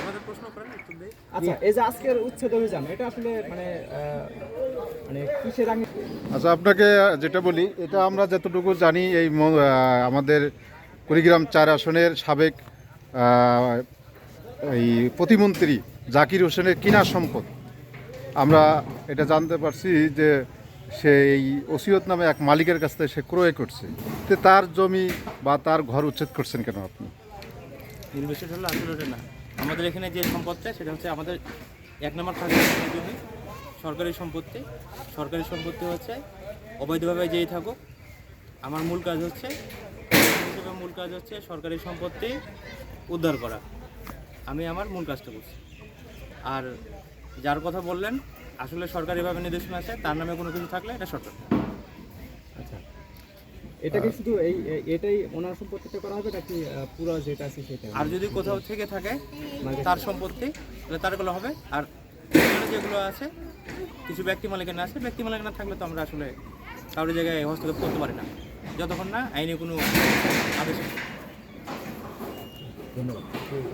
আমাদের প্রশ্ন করেন একটু দেই। আচ্ছা, এই যে আজকের উচ্ছেদ অভিযান, এটা আসলে মানে মানে কিসের আগে? আচ্ছা, আপনাকে যেটা বলি, এটা আমরা যতটুকু জানি এই আমাদের কুড়িগ্রাম 4 আসনের সাবেক এই প্রতিমন্ত্রী জাকির হোসেনের কিনা সম্পদ। আমরা এটা জানতে পারছি যে সে এই ওসিয়ত নামে এক মালিকের কাছ থেকে সে ক্রয় করছে। তো তার জমি বা তার ঘর উচ্ছেদ করছেন কেন আপনি? মূল বিষয়টা হলো আসলে ওটা না, আমাদের এখানে যে সম্পদটা সেটা হচ্ছে আমাদের 1 নম্বর খাস জমি, সরকারি সম্পত্তি। সরকারি সম্পত্তি হচ্ছে অবৈধভাবে যেই থাকুক, আমার মূল কাজ হচ্ছে সরকারি সম্পত্তি উদ্ধার করা। আমি আমার মূল কাজটা করছি। আর যার কথা বললেন, আসলে সরকারিভাবে নির্দেশনা আছে, তার নামে কোনো কিছু থাকলে এটা সরকার। আচ্ছা, এটা কি শুধু এটাই ওনার সম্পত্তিতে করা হবে নাকি পুরো যেটা আছে সেটা? আর যদি কোথাও থেকে থাকে তার সম্পত্তি, তাহলে তারগুলো হবে। আর যেগুলো আছে কিছু ব্যক্তি মালিকানা আছে, ব্যক্তি মালিকানা থাকলে তো আমরা আসলে কারোর জায়গায় হস্তক্ষেপ করতে পারি না, যতক্ষণ না আইনে কোনো আদেশ। ধন্যবাদ।